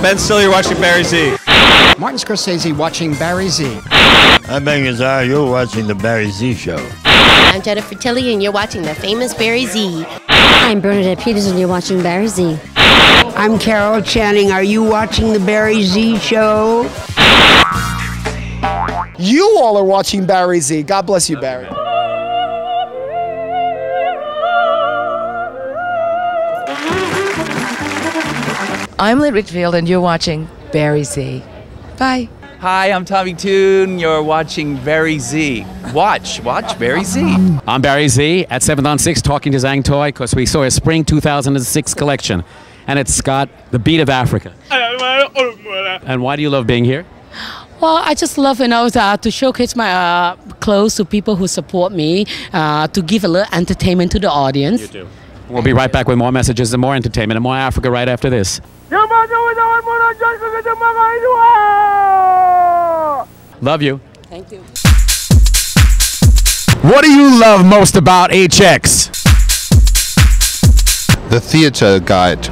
Ben Stiller, you're watching Barry Z. Martin Scorsese watching Barry Z. I'm Ben Gazzara, you're watching The Barry Z Show. I'm Jennifer Tilly, and you're watching The Famous Barry Z. I'm Bernadette Peters, and you're watching Barry Z. I'm Carol Channing. Are you watching The Barry Z Show? You all are watching Barry Z. God bless you, Barry. I'm Lit Whitfield, and you're watching Barry Z. Bye. Hi, I'm Tommy Toon. You're watching Barry Z. Watch Barry Z. I'm Barry Z at 7th on 6 talking to Zang Toi because we saw a Spring 2006 collection, and it's got the beat of Africa. And why do you love being here? Well, I just love, to showcase my clothes to people who support me, to give a little entertainment to the audience. You do. We'll be right back with more messages and more entertainment and more Africa right after this. Love you. Thank you. What do you love most about HX? The theater guide.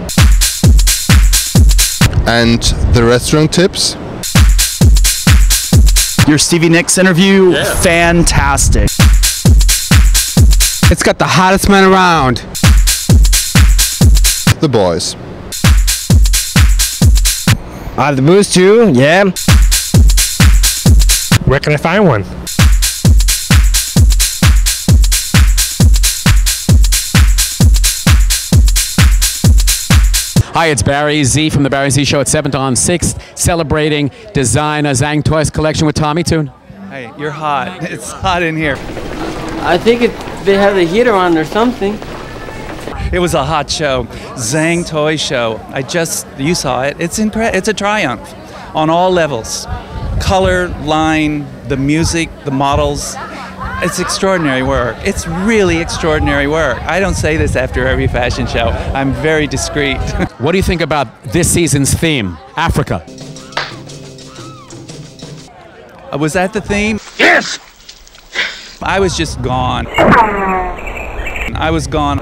And the restaurant tips. Your Stevie Nicks interview, fantastic. It's got the hottest man around. The boys. The booze too, yeah. Where can I find one? Hi, it's Barry Z from The Barry Z Show at 7th on 6th, celebrating designer Zang Toi's collection with Tommy Toon. Hey, you're hot. It's hot in here. I think they have the heater on or something. It was a hot show. Zang Toi show. You saw it. It's a triumph on all levels. Color, line, the music, the models. It's extraordinary work. It's really extraordinary work. I don't say this after every fashion show. I'm very discreet. What do you think about this season's theme, Africa? Was that the theme? Yes! I was just gone. I was gone.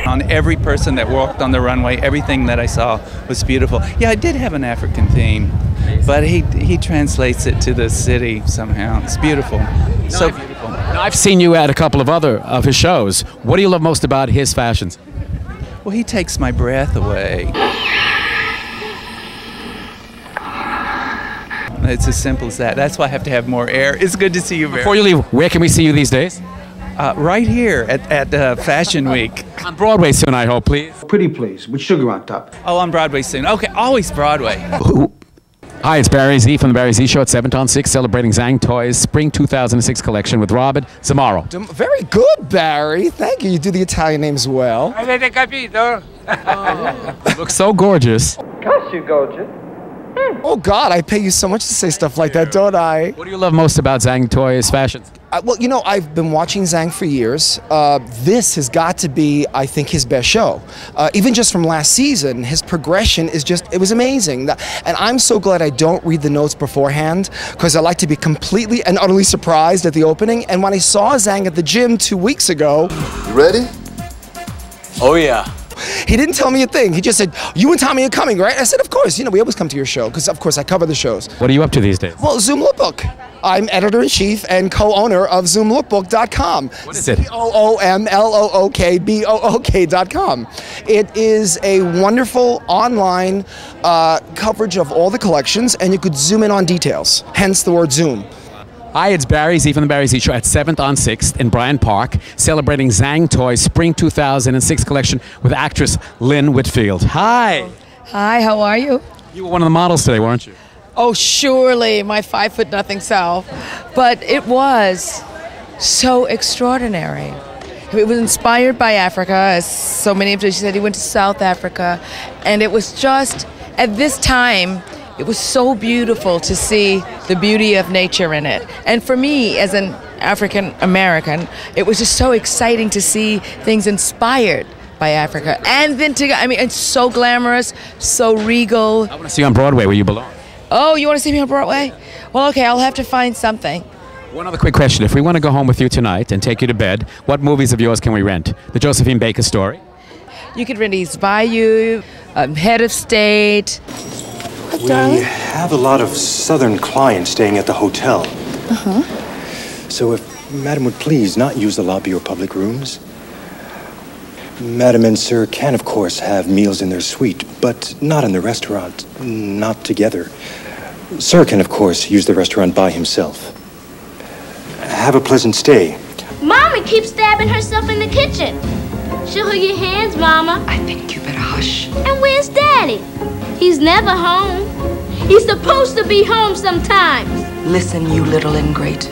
On every person that walked on the runway, everything that I saw was beautiful. Yeah, I did have an African theme, but he translates it to the city somehow. It's beautiful. So beautiful. Now, I've seen you at a couple of other of his shows. What do you love most about his fashions? Well, he takes my breath away. It's as simple as that. That's why I have to have more air. It's good to see you, Barry. Before you leave, where can we see you these days? Right here at Fashion Week. On Broadway soon, I hope, please. Pretty please, with sugar on top. Oh, on Broadway soon. Okay, always Broadway. Hi, it's Barry Z from The Barry Z Show at 7th on 6, celebrating Zang Toi's Spring 2006 collection with Robert Zamaro. Very good, Barry. Thank you. You do the Italian names well. Looks so gorgeous. Gosh, you're gorgeous. Oh, God, I pay you so much to say stuff like that, don't I? What do you love most about Zang Toi's fashions? Well, I've been watching Zang for years. This has got to be, I think, his best show. Even just from last season, his progression is it was amazing. And I'm so glad I don't read the notes beforehand, because I like to be completely and utterly surprised at the opening. And when I saw Zang at the gym 2 weeks ago... You ready? Oh yeah. He didn't tell me a thing. He just said, you and Tommy are coming, right? I said, of course. We always come to your show, because, of course, I cover the shows. What are you up to these days? Well, Zoom Lookbook. I'm editor-in-chief and co-owner of ZoomLookbook.com. What is it? ZoomLookbook.com. It is a wonderful online coverage of all the collections, and you could zoom in on details, hence the word Zoom. Hi, it's Barry Z from The Barry Z Show at 7th on 6th in Bryant Park, celebrating Zang Toi's Spring 2006 collection with actress Lynn Whitfield. Hi. Hi, how are you? You were one of the models today, weren't you? Oh, surely, my 5'0" self. But it was so extraordinary. It was inspired by Africa, as so many of you said. He went to South Africa, and it was just, at this time, it was so beautiful to see the beauty of nature in it. And for me, as an African American, it was just so exciting to see things inspired by Africa. And then it's so glamorous, so regal. I want to see you on Broadway where you belong. Oh, you want to see me on Broadway? Well, okay, I'll have to find something. One other quick question. If we want to go home with you tonight and take you to bed, what movies of yours can we rent? The Josephine Baker Story? You could rent East Bayou, head of state. We have a lot of Southern clients staying at the hotel. So if Madam would please not use the lobby or public rooms. Madam and Sir can, of course, have meals in their suite, but not in the restaurant, not together. Sir can, of course, use the restaurant by himself. Have a pleasant stay. Mommy keeps stabbing herself in the kitchen. Show her your hands, Mama. I think you better hush. And where's Daddy? He's never home. He's supposed to be home sometimes. Listen, you little ingrate.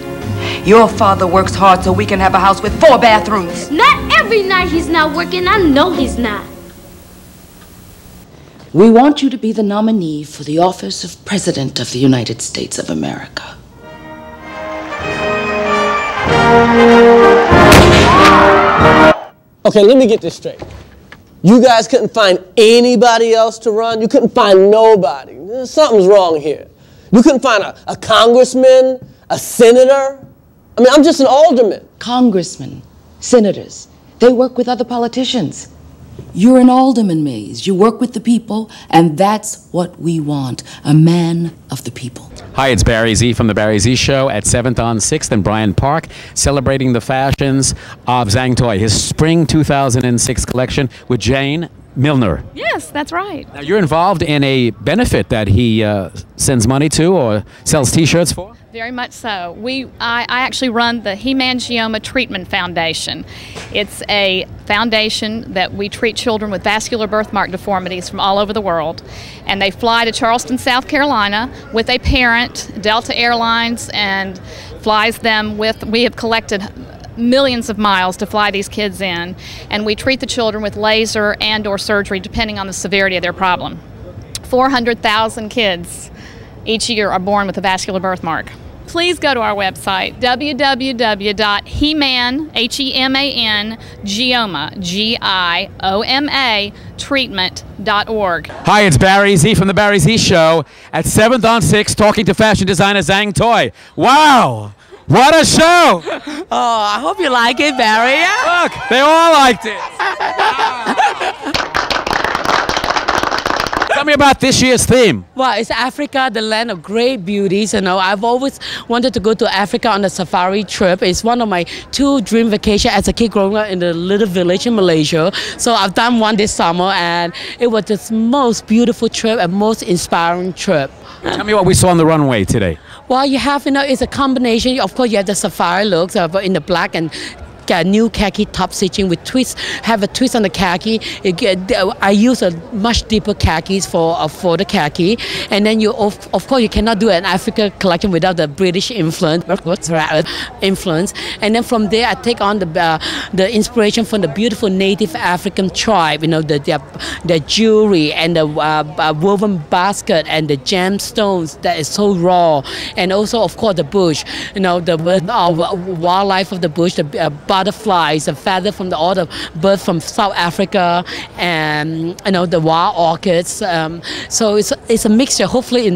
Your father works hard so we can have a house with 4 bathrooms. Not every night he's not working. I know he's not. We want you to be the nominee for the office of President of the United States of America. Okay, let me get this straight. You guys couldn't find anybody else to run? You couldn't find nobody? Something's wrong here. You couldn't find a congressman, a senator? I mean, I'm just an alderman. Congressmen, senators, they work with other politicians. You're an alderman, Mays. You work with the people, and that's what we want, a man of the people. Hi, it's Barry Z from The Barry Z Show at 7th on 6th in Bryant Park, celebrating the fashions of Zang Toi, his spring 2006 collection with Jane Milner. Yes, that's right. Now, you're involved in a benefit that he sends money to or sells T-shirts for? Very much so. I actually run the Hemangioma Treatment Foundation. It's a foundation that we treat children with vascular birthmark deformities from all over the world. And they fly to Charleston, South Carolina with a parent, Delta Airlines, and flies them with, we have collected millions of miles to fly these kids in, and we treat the children with laser and or surgery depending on the severity of their problem. 400,000 kids each year are born with a vascular birthmark. Please go to our website, www.heman, treatment.org. Hi, it's Barry Z from The Barry Z Show at 7th on 6th, talking to fashion designer Zang Toi. Wow! What a show! Oh, I hope you like it, Barry. Look, they all liked it. Tell me about this year's theme. Well, it's Africa, the land of great beauties. You know, I've always wanted to go to Africa on a safari trip. It's one of my 2 dream vacations as a kid growing up in the little village in Malaysia. So I've done one this summer, and it was the most beautiful trip and most inspiring trip. Tell me what we saw on the runway today. Well, you have, it's a combination. Of course, you have the safari looks in the black and new khaki top stitching with twists, have a twist on the khaki. I use a much deeper khakis for the khaki, and then of course you cannot do an Africa collection without the British influence. And then from there I take on the inspiration from the beautiful native African tribe. The jewelry and the woven basket and the gemstones that is so raw, and also of course the bush. The wildlife of the bush, the butterflies, the feather from all the birds from South Africa, and the wild orchids. So it's a mixture. Hopefully,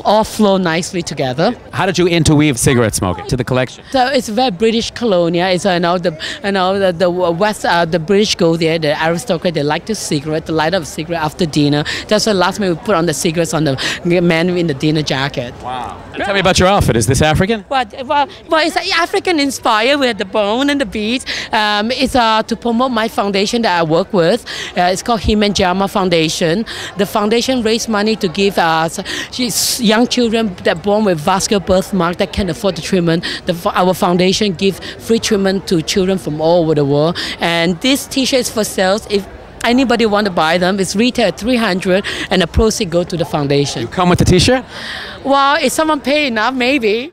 all flow nicely together. How did you interweave cigarette smoking to the collection? So it's very British colonial. It's the West, the British go there. The aristocrat, they like the cigarette, the light of cigarette after dinner. That's the last time we put on the cigarettes on the man in the dinner jacket. Wow. Tell me about your outfit. Is this African? Well, it's African inspired with the bone and the beads. It's to promote my foundation that I work with. It's called Hemangioma Foundation. The foundation raises money to give young children that born with vascular birthmark that can afford the treatment. Our foundation gives free treatment to children from all over the world. And this T-shirt is for sales. If anybody want to buy them, it's retail at $300, and the proceeds go to the foundation. You come with the T-shirt? Well, if someone pay enough, maybe.